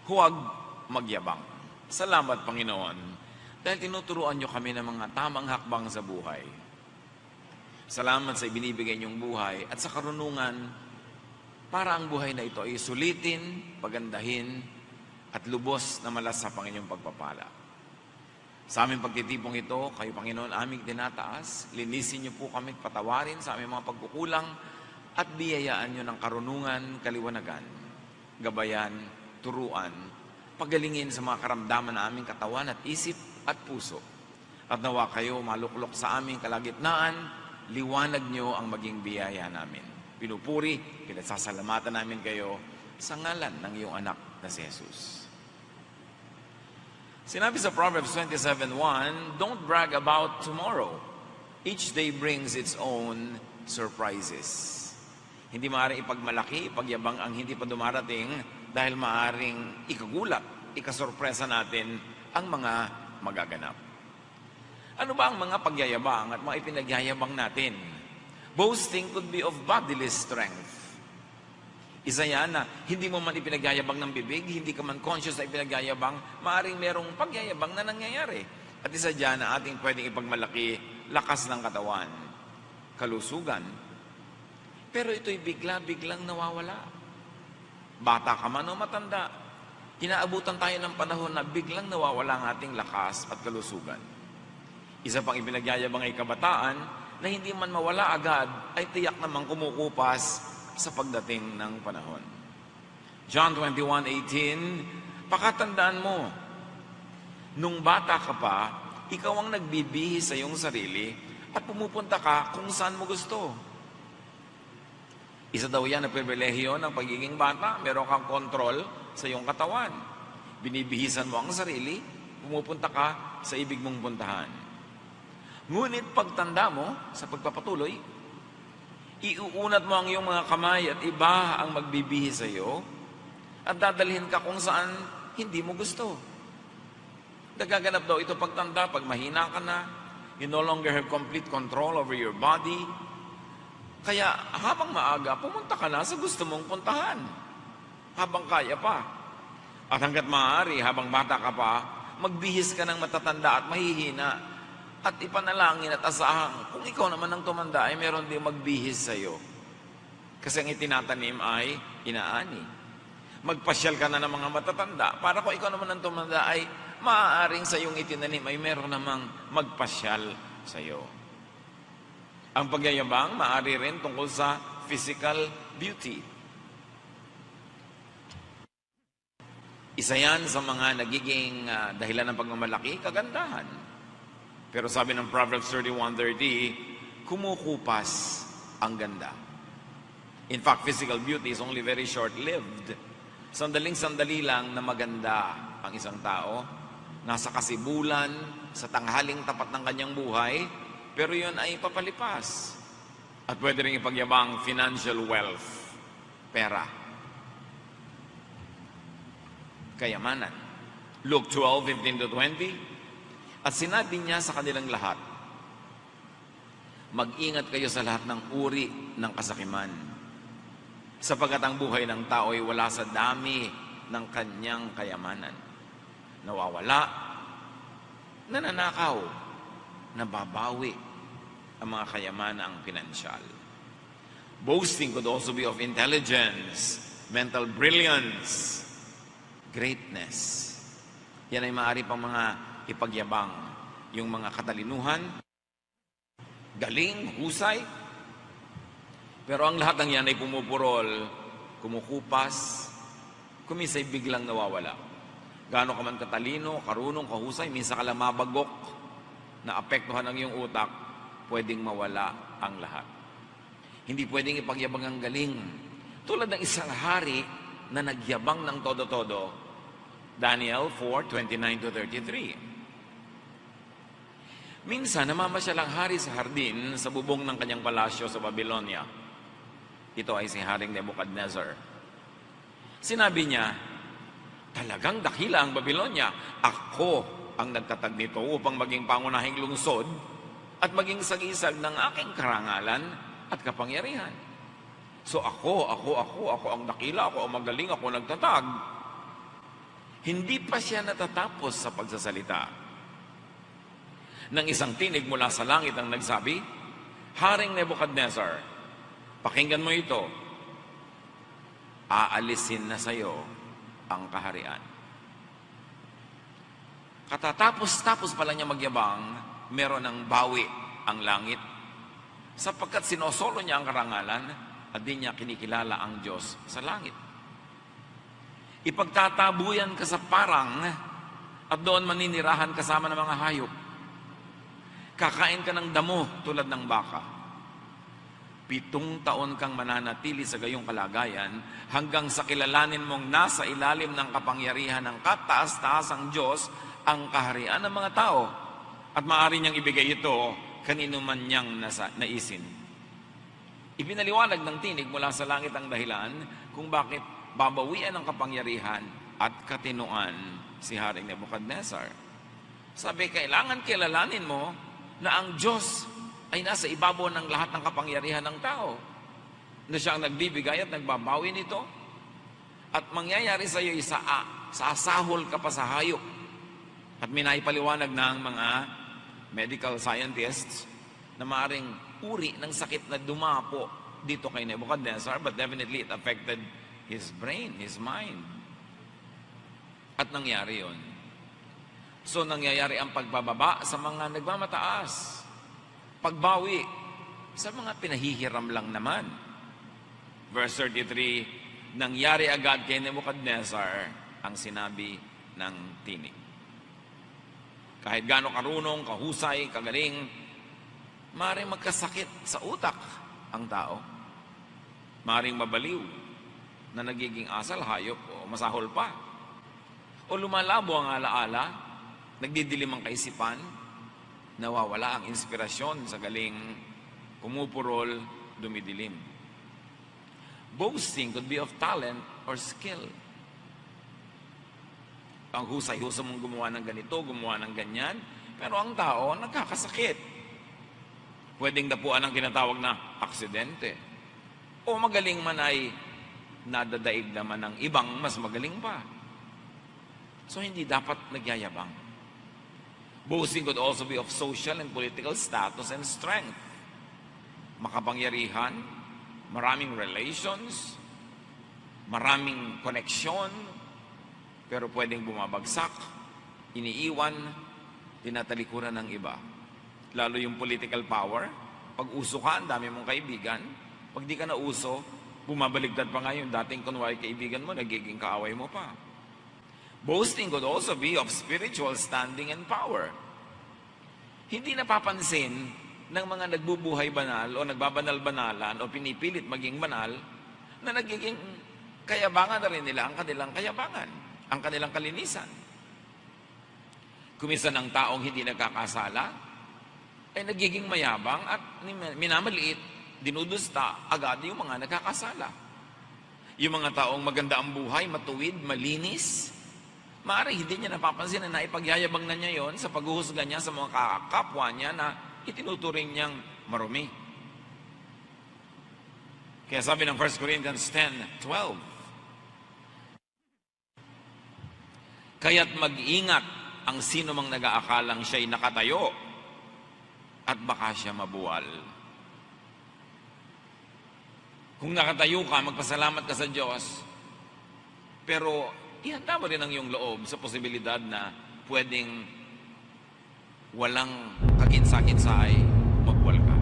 huwag magyabang. Salamat, Panginoon, dahil tinuturuan niyo kami ng mga tamang hakbang sa buhay. Salamat sa ibinibigay niyong buhay at sa karunungan para ang buhay na ito ay sulitin, pagandahin, at lubos na malas sa Panginoong pagpapala. Sa aming pagtitipong ito, kayo, Panginoon, aming tinataas. Linisin niyo po kami, patawarin sa aming mga pagkukulang at biyayaan niyo ng karunungan, kaliwanagan, gabayan, turuan, pagalingin sa mga karamdaman na aming katawan at isip at puso. At nawa kayo maluklok sa aming kalagitnaan, liwanag niyo ang maging biyaya namin. Pinupuri, pinasasalamatan namin kayo sa ngalan ng iyong anak na si Jesus. Sinabi sa Proverbs 27:1, don't brag about tomorrow. Each day brings its own surprises. Hindi maaaring ipagmalaki, ipagyabang ang hindi pa dumarating dahil maaaring ikagulat, ikasorpresa natin ang mga magaganap. Ano ba ang mga pagyayabang at mga ipinagyayabang natin? Boasting could be of bodily strength. Isa yan na hindi mo man ipinagyayabang ng bibig, hindi ka man conscious na ipinagyayabang, maaaring merong pagyayabang na nangyayari. At isa dyan na ating pwedeng ipagmalaki, lakas ng katawan, kalusugan. Pero ito'y bigla-biglang nawawala. Bata ka man o matanda, inaabutan tayo ng panahon na biglang nawawala ang ating lakas at kalusugan. Isa pang ipinagyayabang ay kabataan na hindi man mawala agad ay tiyak namang kumukupas sa pagdating ng panahon. John 21:18, pakatandaan mo, nung bata ka pa, ikaw ang nagbibihis sa iyong sarili at pumupunta ka kung saan mo gusto. Isa daw yan na pribilehiyo ng pagiging bata, meron kang kontrol sa iyong katawan. Binibihisan mo ang sarili, pumupunta ka sa ibig mong puntahan. Ngunit pagtanda mo sa pagpapatuloy, iuunat mo ang iyong mga kamay at iba ang magbibihis sa iyo at dadalhin ka kung saan hindi mo gusto. Nagaganap daw ito pagtanda, pag mahina ka na, you no longer have complete control over your body. Kaya habang maaga, pumunta ka na sa gusto mong puntahan. Habang kaya pa. At hanggat maaari, habang bata ka pa, magbihis ka ng matatanda at mahihina. At ipanalangin at asahan, kung ikaw naman ang tumanda, ay meron din magbihis sa iyo. Kasi ang itinatanim ay inaani. Magpasyal ka na ng mga matatanda, para kung ikaw naman ang tumanda, ay maaaring sa iyong itinanim, ay meron namang magpasyal sa iyo. Ang pagyayabang, maaari rin tungkol sa physical beauty. Isa yan sa mga nagiging dahilan ng pagmamalaki, kagandahan. Pero sabi ng Proverbs 31:30, kumukupas ang ganda. In fact, physical beauty is only very short-lived. Sandaling-sandali lang na maganda ang isang tao. Nasa kasibulan, sa tanghaling tapat ng kanyang buhay, pero yun ay papalipas. At pwede rin ipagyabang financial wealth, pera, kayamanan. Luke 12:15-20, at sinabi niya sa kanilang lahat, mag-ingat kayo sa lahat ng uri ng kasakiman, sapagkat ang buhay ng tao ay wala sa dami ng kanyang kayamanan. Nawawala, nananakaw, nababawi ang mga kayamanang pinansyal. Boasting could also be of intelligence, mental brilliance, greatness. Yan ay maaari pang mga ipagyabang, yung mga katalinuhan, galing, husay. Pero ang lahat ng yan ay pumupurol, kumukupas, kumisay biglang nawawala. Gaano ka man katalino, karunong, kahusay, minsan ka lang mabagok, na apektuhan ang iyong utak, pwedeng mawala ang lahat. Hindi pwedeng ipagyabang ang galing. Tulad ng isang hari na nagyabang ng todo-todo, Daniel 4:29-33. Minsan, namamasyal ang hari sa hardin sa bubong ng kanyang palasyo sa Babylonia. Ito ay si Haring Nebuchadnezzar. Sinabi niya, talagang dakila ang Babylonia. Ako ang nagtatag nito upang maging pangunahing lungsod at maging sagisag ng aking karangalan at kapangyarihan. So ako ang dakila, ako ang magaling, ako nagtatag. Hindi pa siya natatapos sa pagsasalita. Nang isang tinig mula sa langit ang nagsabi, Haring Nebuchadnezzar, pakinggan mo ito. Aalisin na sa iyo ang kaharian. Katatapos-tapos pala niya magyabang, meron ng bawi ang langit, sapagkat sinosolo niya ang karangalan at di niya kinikilala ang Diyos sa langit. Ipagtatabuyan ka sa parang at doon maninirahan kasama ng mga hayop. Kakain ka ng damo tulad ng baka. 7 taon kang mananatili sa gayong kalagayan hanggang sa kilalanin mong nasa ilalim ng kapangyarihan ng kataas-taasang Diyos ang kaharian ng mga tao at maaari niyang ibigay ito kanino man niyang naisin. Ipinaliwanag ng tinig mula sa langit ang dahilan kung bakit babawian ng kapangyarihan at katinuan si Haring Nebuchadnezzar. Sabi, kailangan kilalanin mo na ang Diyos ay nasa ibabaw ng lahat ng kapangyarihan ng tao, na siya ang nagbibigay at nagbabawi nito. At mangyayari sa iyo sasahol ka pa sa hayop. At minaipaliwanag ng mga medical scientists na maaaring uri ng sakit na dumapo dito kay Nebuchadnezzar, but definitely it affected his brain, his mind. At nangyari yun. So nangyayari ang pagbababa sa mga nagmamataas. Pagbawi sa mga pinahihiram lang naman. Verse 33, nangyari agad kay Nebuchadnezzar ang sinabi ng tinig. Kahit gaano karunong, kahusay, kagaling, maaaring magkasakit sa utak ang tao. Maaaring mabaliw na nagiging asal, hayop o masahol pa. O lumalabo ang alaala, nagdidilim ang kaisipan, nawawala ang inspirasyon sa galing, pumupurol, dumidilim. Boasting could be of talent or skill. Ang husay-husay mong gumawa ng ganito, gumawa ng ganyan, pero ang tao nagkakasakit. Pwedeng dapuan ang kinatawag na aksidente. O magaling man ay nadadaig naman ng ibang mas magaling pa. So hindi dapat nagyayabang. Boasting could also be of social and political status and strength. Makapangyarihan, maraming relations, maraming koneksyon, pero pwedeng bumabagsak, iniiwan, tinatalikuran ng iba. Lalo yung political power, pag uso ka, ang dami mong kaibigan. Pag di ka na uso, bumabaligtad pa nga yung dating kunwari kaibigan mo, nagiging kaaway mo pa. Boasting could also be of spiritual standing and power. Hindi napapansin ng mga nagbubuhay banal o nagbabanal-banalan o pinipilit maging banal na nagiging kayabangan na rin nila ang kanilang kayabangan, ang kanilang kalinisan. Kuminsan ang taong hindi nagkakasala ay nagiging mayabang at minamaliit, dinudusta agad yung mga nagkakasala. Yung mga taong maganda ang buhay, matuwid, malinis, maaari hindi niya napapansin na naipagyayabang na niya yon sa paghuhusga niya sa mga kapwa niya na itinuturing niyang marumi. Kaya sabi ng 1 Corinthians 10:12, kaya't mag-ingat ang sino mang nag-aakalang siya'y nakatayo at baka siya mabuwal. Kung nakatayo ka, magpasalamat ka sa Diyos, pero ihanda mo rin ang iyong loob sa posibilidad na pwedeng walang kaginsa-ginsa ay magwal ka.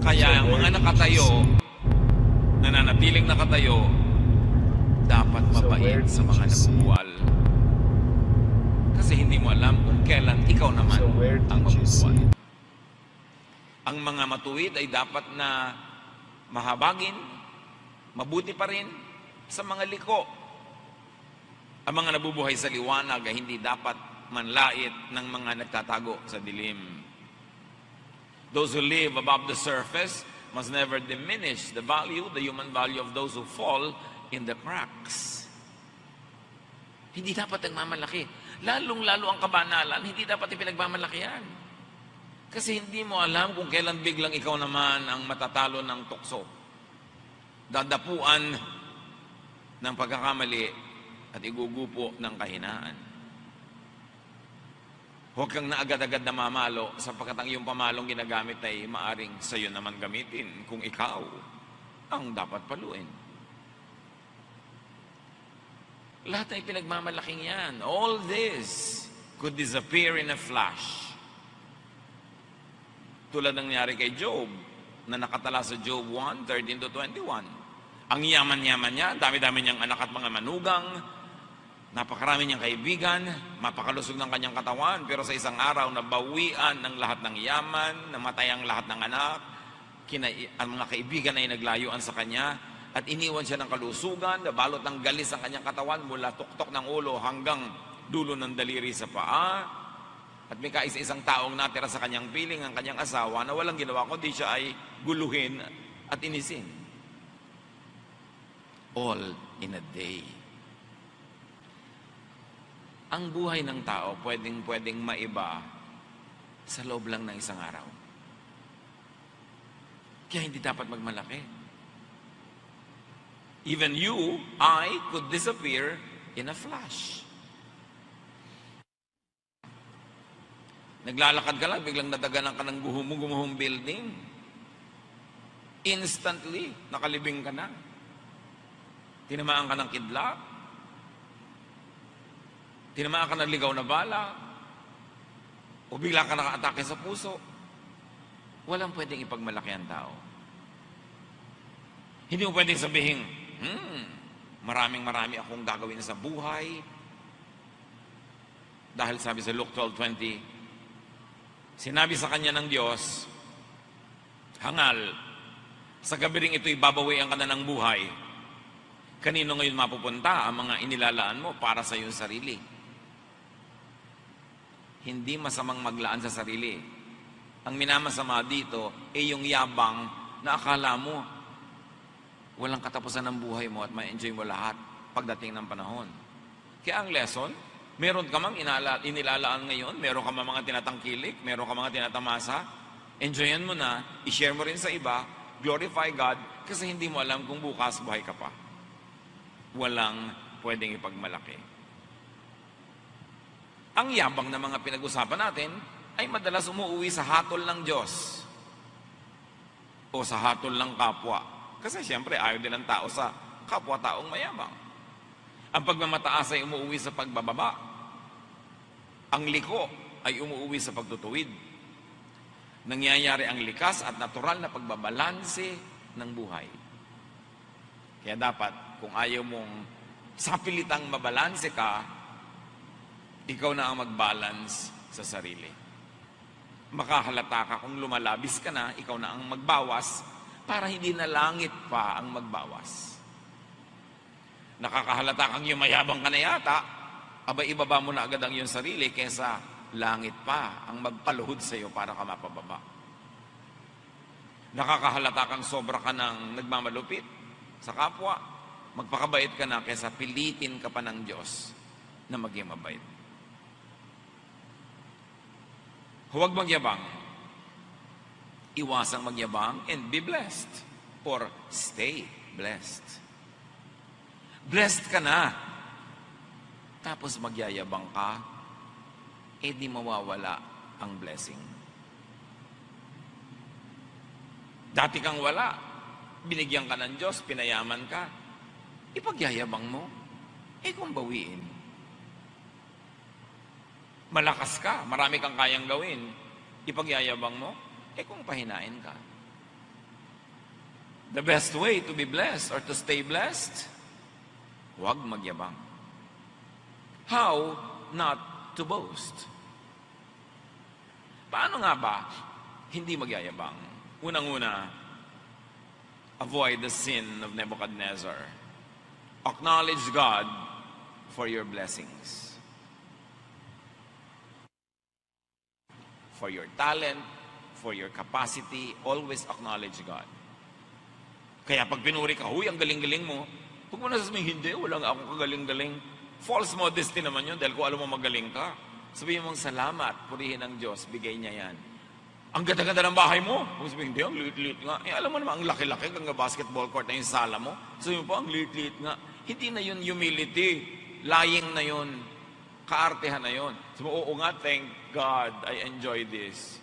Kaya ang mga nakatayo, nananatiling nakatayo, dapat mabait sa mga nabubuwal. Kasi hindi mo alam kung kailan ikaw naman ang mabubuwal. Ang mga matuwid ay dapat na mahabagin, mabuti pa rin sa mga liko. Ang mga nabubuhay sa liwanag ay hindi dapat manlait ng mga nagtatago sa dilim. Those who live above the surface must never diminish the human value of those who fall in the cracks. Hindi dapat nagmamalaki. Lalong-lalo ang kabanalan, hindi dapat ipinagmamalakihan. Kasi hindi mo alam kung kailan biglang ikaw naman ang matatalo ng tukso. Dadapuan ng pagkakamali at igugupo ng kahinaan. Huwag kang naagad-agad na mamalo sapagkat ang iyong pamalong ginagamit ay maaring sa'yo naman gamitin kung ikaw ang dapat paluin. Lahat ay pinagmamalaking yan. All this could disappear in a flash. Tulad ng nangyari kay Job, na nakatala sa Job 1:13-21. Ang yaman-yaman niya, dami-dami niyang anak at mga manugang, napakarami niyang kaibigan, mapakalusog ng kanyang katawan, pero sa isang araw, nabawian ng lahat ng yaman, namatay ang lahat ng anak, ang mga kaibigan ay naglayuan sa kanya, at iniwan siya ng kalusugan, nabalot ng galis ang kanyang katawan mula tuktok ng ulo hanggang dulo ng daliri sa paa, at may kaisa-isang taong natira sa kanyang piling, ang kanyang asawa, na walang ginawa kundi siya ay guluhin at inisin. All in a day. Ang buhay ng tao pwedeng maiba sa loob lang ng isang araw. Kaya hindi dapat magmalaki. Even you, I, could disappear in a flash. Naglalakad ka lang, biglang nadaganan ka ng gumuhong building. Instantly, nakalibing ka na. Tinamaan ka ng kidlat. Tinamaan ka ng ligaw na bala. O bigla ka naka-atake sa puso. Walang pwedeng ipagmalaki ang tao. Hindi mo pwedeng sabihin, maraming akong gagawin sa buhay. Dahil sabi sa Luke 12:20, sinabi sa kanya ng Diyos, hangal, sa gabi ring ito'y babawian ka na ng buhay. Kanino ngayon mapupunta ang mga inilalaan mo para sa iyong sarili? Hindi masamang maglaan sa sarili. Ang minamasama dito ay yung yabang na akala mo walang katapusan ng buhay mo at ma-enjoy mo lahat pagdating ng panahon. Kaya ang lesson, meron ka mang inilalaan ngayon, meron ka mang mga tinatangkilik, meron ka mga tinatamasa, enjoyan mo na, i-share mo rin sa iba, glorify God, kasi hindi mo alam kung bukas buhay ka pa. Walang pwedeng ipagmalaki. Ang yabang na mga pinag-usapan natin ay madalas umuwi sa hatol ng Diyos o sa hatol ng kapwa. Kasi siyempre ayaw din ng tao sa kapwa-taong mayabang. Ang pagmamataas ay umuwi sa pagbababa. Ang liko ay umuwi sa pagtutuwid. Nangyayari ang likas at natural na pagbabalanse ng buhay. Kaya dapat, kung ayaw mong sapilitang mabalanse ka, ikaw na ang mag-balance sa sarili. Makahalata ka kung lumalabis ka na, ikaw na ang magbawas para hindi na langit pa ang magbawas. Nakakahalata kang yumayabang ka na yata, abay ibaba mo na agad ang iyong sarili kesa langit pa ang magpaluhod sa iyo para ka mapababa. Nakakahalata kang sobra ka ng nagmamalupit sa kapwa, magpakabait ka na kesa pilitin ka pa ng Diyos na maging mabait. Huwag magyabang. Iwasang magyabang and be blessed or stay blessed. Blessed ka na. Tapos magyayabang ka, di mawawala ang blessing. Dati kang wala, binigyan ka ng Diyos, pinayaman ka, ipagyayabang mo, kung bawiin. Malakas ka, marami kang kayang gawin, ipagyayabang mo, kung pahinain ka. The best way to be blessed or to stay blessed, huwag magyabang. How not to boast? Paano nga ba hindi magyayabang? Unang-una, avoid the sin of Nebuchadnezzar. Acknowledge God for your blessings. For your talent, for your capacity, always acknowledge God. Kaya pag pinuri ka, huy, ang galing-galing mo, huwag mo na sasabihin, hindi, wala nga akong kagaling-galing. False modesty naman yun, dahil kung alam mo magaling ka, sabihin mong salamat, purihin ng Diyos, bigay niya yan. Ang ganda-ganda ng bahay mo, huwag sabihin, hindi, ang liit-liit nga. Alam mo naman, ang laki-laki, hanggang basketball court na yung sala mo. Sabihin mo po, ang liit-liit nga. Hindi na yun humility. lying na yun. Kaartehan na yun. So, oo nga, thank God, I enjoy this.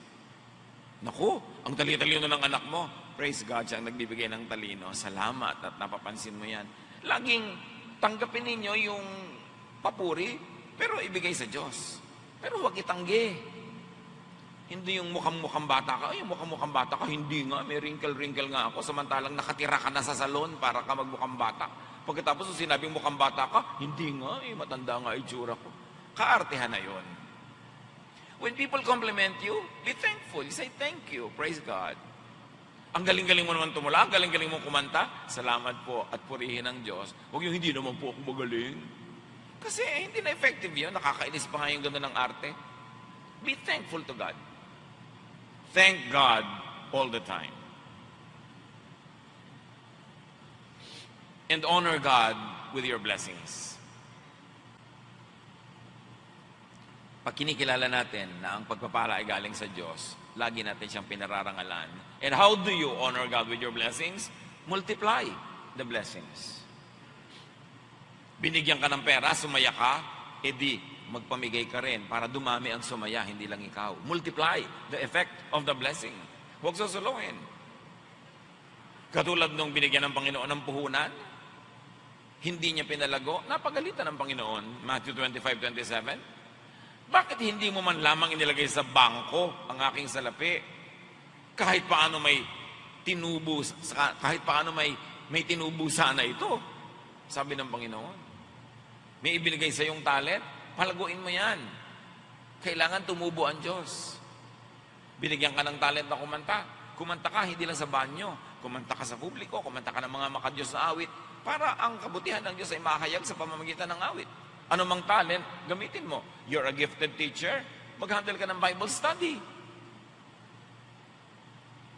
Naku, ang tali-talino ng anak mo. Praise God, siya ang nagbibigay ng talino. Salamat at napapansin mo yan. Laging tanggapin ninyo yung papuri, pero ibigay sa Diyos. Pero huwag itanggi. Hindi yung mukhang bata ka. Ay, mukhang bata ka. Hindi nga, may wrinkle nga ako. Samantalang nakatira ka na sa salon para ka magmukhang bata. Pagkatapos nung sinabing mukhang bata ka, hindi nga, matanda nga itsura ko. Kaartehan na yon. When people compliment you, be thankful. You say, thank you. Praise God. Ang galing-galing mo naman tumula, ang galing-galing mo kumanta, salamat po at purihin ng Diyos. Huwag yung hindi naman po ako magaling. Kasi hindi na effective yun. Nakakainis pa nga yung ganda ng arte. Be thankful to God. Thank God all the time. And honor God with your blessings. Pag kinikilala natin na ang pagpapala ay galing sa Diyos, lagi natin siyang pinararangalan. And how do you honor God with your blessings? Multiply the blessings. Binigyan ka ng pera, sumaya ka, edi magpamigay ka rin para dumami ang sumaya, hindi lang ikaw. Multiply the effect of the blessing. Huwag susuluhin. Katulad nung binigyan ng Panginoon ng puhunan, hindi niya pinalago, napagalitan ng Panginoon. Matthew 25:27. Bakit hindi mo man lamang inilagay sa bangko ang aking salapi? Kahit paano may tinubo, kahit paano may tinubo sana ito. Sabi ng Panginoon. May ibinigay sa iyong talent, palaguin mo yan. Kailangan tumubo ang Diyos. Binigyan ka ng talent na kumanta. Kumanta ka, hindi lang sa banyo. Kumanta ka sa publiko, kumanta ka ng mga makadiyos na awit para ang kabutihan ng Diyos ay mahayag sa pamamagitan ng awit. Ano mang talent, gamitin mo. You're a gifted teacher, mag-handle ka ng Bible study.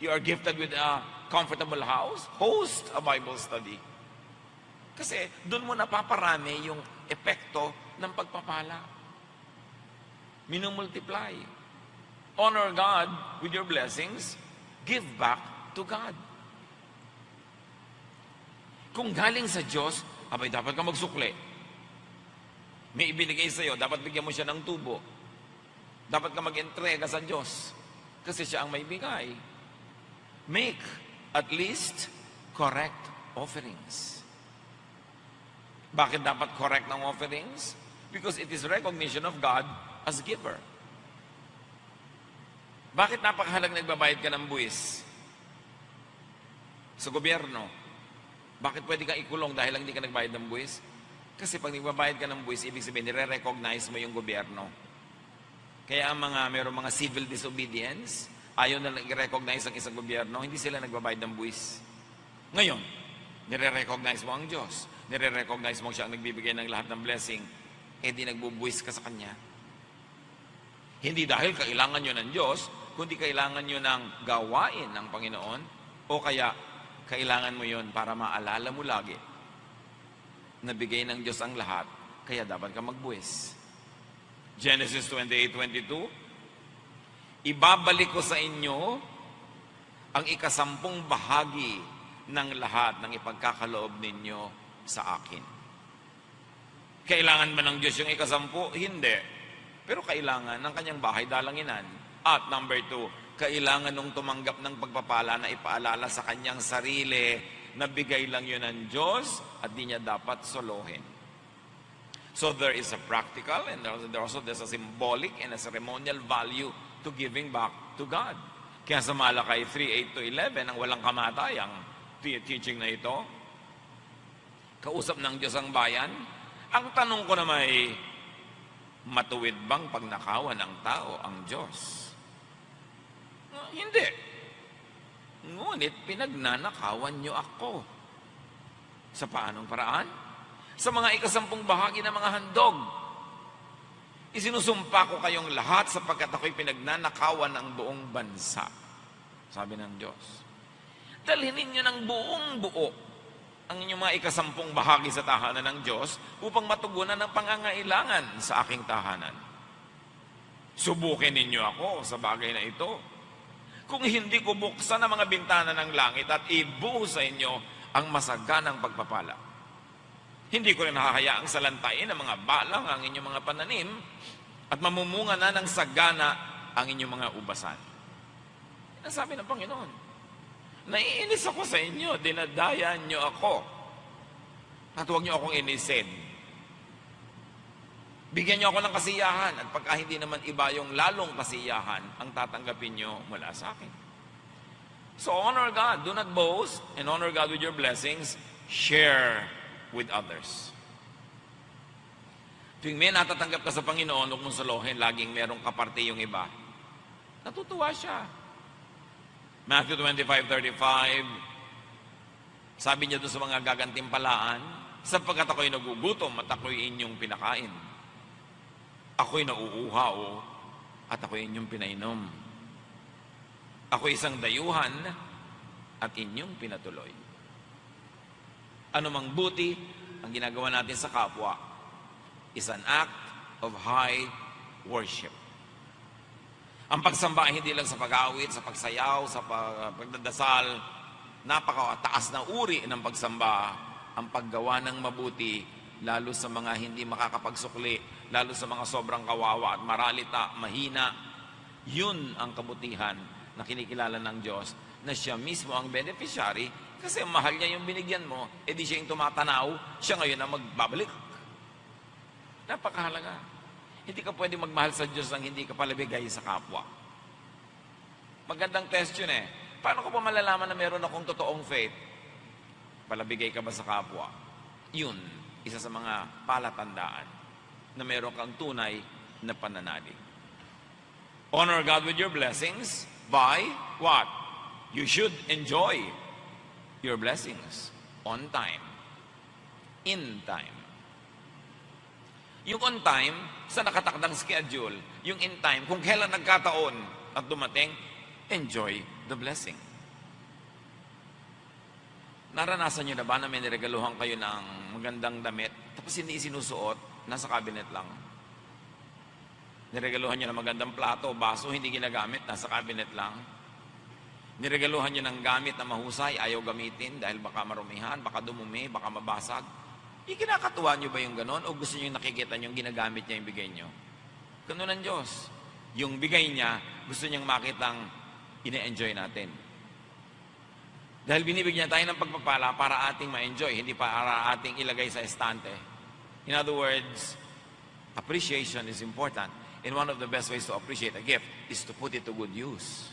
You are gifted with a comfortable house, host a Bible study. Kasi doon mo napaparami yung epekto ng pagpapala. Minumultiply. Honor God with your blessings, give back to God. Kung galing sa Diyos, abay dapat ka magsukli. May ibinigay sa iyo, dapat bigyan mo siya ng tubo. Dapat ka mag-entrega sa Diyos. Kasi siya ang may bigay. Make at least correct offerings. Bakit dapat correct ng offerings? Because it is recognition of God as giver. Bakit napakahalag nagbabayad ka ng buwis? Sa gobyerno. Bakit pwede kang ikulong dahil lang hindi ka nagbayad ng buwis? Kasi pag nagbabayad ka ng buwis, ibig sabihin, nire-recognize mo yung gobyerno. Kaya ang mayroong mga civil disobedience, ayaw na nag-recognize ang isang gobyerno, hindi sila nagbabayad ng buwis. Ngayon, nire-recognize mo ang Diyos. Nire-recognize mo siya ang nagbibigay ng lahat ng blessing, di nagbubuwis ka sa Kanya. Hindi dahil kailangan nyo ng Diyos, kundi kailangan nyo ng gawain ng Panginoon, o kaya kailangan mo yon para maalala mo lagi nabigay ng Diyos ang lahat, kaya dapat ka magbuwis. Genesis 28:22, ibabalik ko sa inyo ang 10 bahagi ng lahat ng ipagkakaloob ninyo sa akin. Kailangan ba ng Diyos yung 10? Hindi. Pero kailangan ng kanyang bahay dalanginan. At number 2, kailangan nung tumanggap ng pagpapala na ipaalala sa kanyang sarili na bigay lang yun ng Diyos at di niya dapat solohin. So there is a practical and there's a symbolic and a ceremonial value to giving back to God. Kaya sa Malakay 3:8-11, ang walang kamatayang teaching na ito, kausap ng Diyos ang bayan, ang tanong ko na matuwid bang pagnakawan ng tao ang Diyos? Hindi. Ngunit pinagnanakawan niyo ako. Sa paanong paraan? Sa mga 10 bahagi ng mga handog. Isinusumpa ko kayong lahat sapagkat ako'y pinagnanakawan ng buong bansa. Sabi ng Diyos. Dalhin ninyo ng buong buo ang inyong mga 10 bahagi sa tahanan ng Diyos upang matugunan ang pangangailangan sa aking tahanan. Subukin ninyo ako sa bagay na ito. Kung hindi ko buksan ang mga bintana ng langit at ibuhos sa inyo ang masaganang pagpapala. Hindi ko rin hahayaang salantain ng mga balang ang inyong mga pananim at mamumunga na ng sagana ang inyong mga ubasan. Yan ang sabi ng Panginoon. Naiinis ako sa inyo, dinadaya niyo ako. At huwag niyo akong inisin. Bigyan niyo ako ng kasiyahan at pagka hindi naman iba yung lalong kasiyahan ang tatanggapin niyo mula sa akin. So honor God. Do not boast and honor God with your blessings. Share with others. Tuwing may natatanggap ka sa Panginoon, huwag mong salohin, laging merong kaparte yung iba. Natutuwa siya. Matthew 25:35, sabi niya doon sa mga gagantimpalaan, sapagkat ako'y nagugutom at ako'y inyong pinakain. Ako'y nauuhaw at ako'y inyong pinainom. Ako'y isang dayuhan at inyong pinatuloy. Ano mang buti ang ginagawa natin sa kapwa is an act of high worship. Ang pagsamba ay hindi lang sa pag-awit, sa pagsayaw, sa pagdadasal. Napakataas na uri ng pagsamba ang paggawa ng mabuti, lalo sa mga hindi makakapagsukli, lalo sa mga sobrang kawawa at maralita, mahina. Yun ang kabutihan na kinikilala ng Diyos, na siya mismo ang beneficiary kasi mahal niya yung binigyan mo, edi siya yung tumatanaw, siya ngayon ang magbabalik. Napakahalaga. Hindi ka pwede magmahal sa Diyos nang hindi ka palabigay sa kapwa. Magandang test yun eh. Paano ko pa malalaman na meron akong totoong faith? Palabigay ka ba sa kapwa? Yun, isa sa mga palatandaan na meron kang tunay na pananalig. Honor God with your blessings by what? You should enjoy your blessings on time, in time. Yung on time, sa nakatakdang schedule. Yung in time, kung kailan nagkataon at dumating, enjoy the blessing. Naranasan nyo na ba na may niregaluhan kayo ng magandang damit, tapos hindi sinusuot, nasa cabinet lang? Niregaluhan nyo ng magandang plato, baso, hindi ginagamit, nasa cabinet lang? Niregaluhan nyo ng gamit na mahusay, ayaw gamitin dahil baka marumihan, baka dumumi, baka mabasag? Ikinakatuwa nyo ba yung ganon? O gusto nyo nakikita nyo yung ginagamit niya yung bigay nyo? Ganon ang Diyos. Yung bigay niya, gusto niyang makitang ine-enjoy natin. Dahil binibigyan tayo ng pagpapala para ating ma-enjoy, hindi para ating ilagay sa estante. In other words, appreciation is important. And one of the best ways to appreciate a gift is to put it to good use.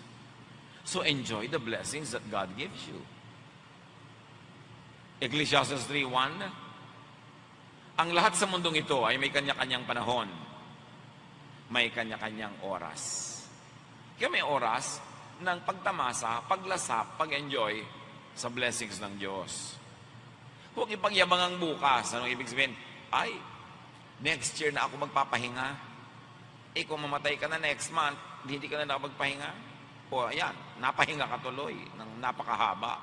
So enjoy the blessings that God gives you. Ecclesiastes 3:1, ang lahat sa mundong ito ay may kanya-kanyang panahon. May kanya-kanyang oras. Kaya may oras ng pagtamasa, paglasap, pag-enjoy sa blessings ng Diyos. Huwag ipagyabang ang bukas. Anong ibig sabihin? Ay, next year na ako magpapahinga. Eh kung mamatay ka na next month, hindi ka na nakapagpahinga. O ayan, napahinga ka tuloy ng napakahaba.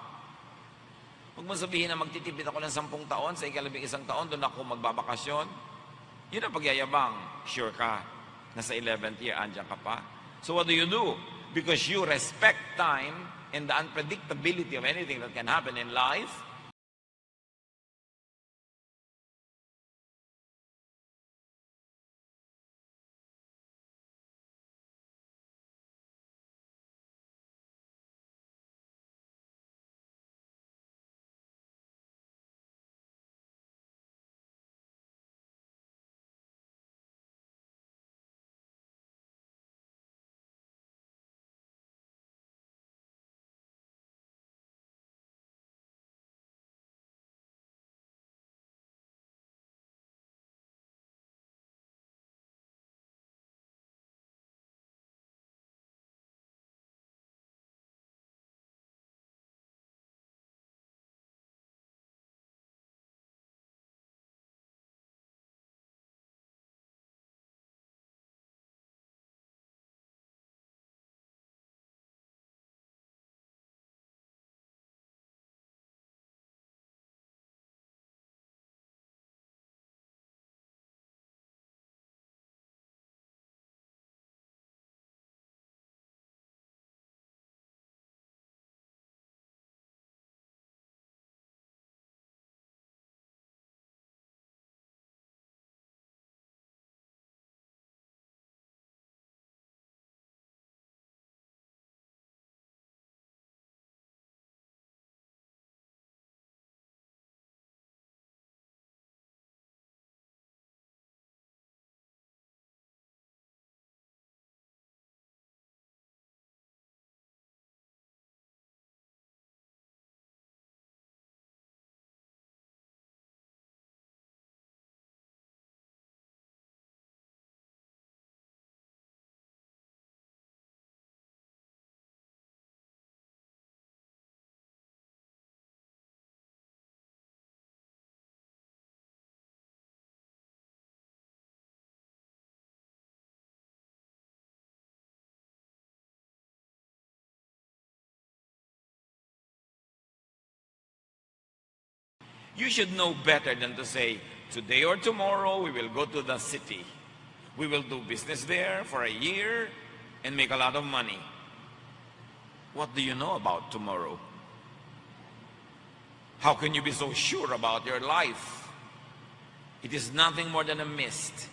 Huwag mo sabihin na magtitipid ako ng 10 taon, sa ika-11 taon, doon ako magbabakasyon. Yun ang pagyayabang. Sure ka, nasa 11th year, andyan ka pa. So what do? Because you respect time and the unpredictability of anything that can happen in life, You should know better than to say, today or tomorrow, we will go to the city. We will do business there for a year and make a lot of money. What do you know about tomorrow? How can you be so sure about your life? It is nothing more than a mist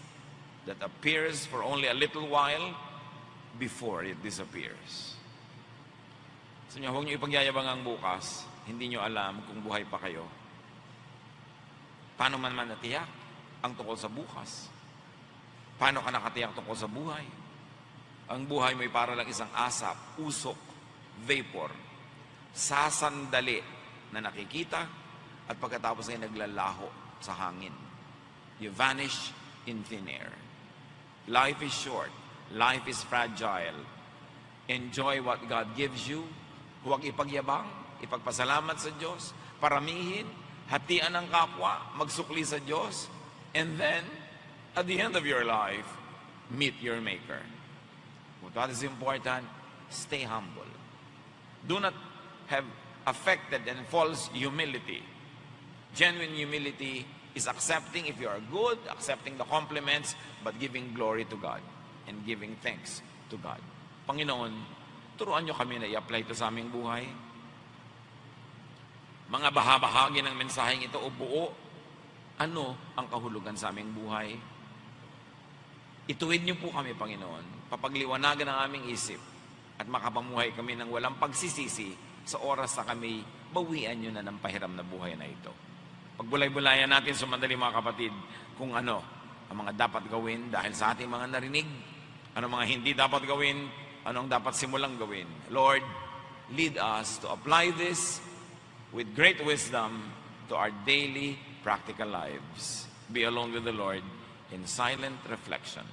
that appears for only a little while before it disappears. So huwag niyo ipagyayabang ang bukas, hindi niyo alam kung buhay pa kayo. Paano man natiyak ang tungkol sa bukas? Paano ka nakatiyak tungkol sa buhay? Ang buhay mo ay para lang isang asap, usok, vapor, sasandali na nakikita at pagkatapos ay naglalaho sa hangin. You vanish in thin air. Life is short. Life is fragile. Enjoy what God gives you. Huwag ipagyabang, ipagpasalamat sa Diyos, paramihin, hatian ng kapwa, magsukli sa Diyos, and then, at the end of your life, meet your Maker. What is important? Stay humble. Do not have affected and false humility. Genuine humility is accepting if you are good, accepting the compliments, but giving glory to God and giving thanks to God. Panginoon, turuan nyo kami na i-apply ito sa aming buhay. Mga bahagi ng mensaheng ito o buo, ano ang kahulugan sa aming buhay? Ituwid niyo po kami, Panginoon, papagliwanagan ang aming isip at makapamuhay kami ng walang pagsisisi sa oras na kami bawian nyo na ng pahiram na buhay na ito. Pagbulay-bulayan natin sumandali mga kapatid kung ano ang mga dapat gawin dahil sa ating mga narinig, ano mga hindi dapat gawin, anong dapat simulang gawin. Lord, lead us to apply this with great wisdom to our daily practical lives. Be alone with the Lord in silent reflection.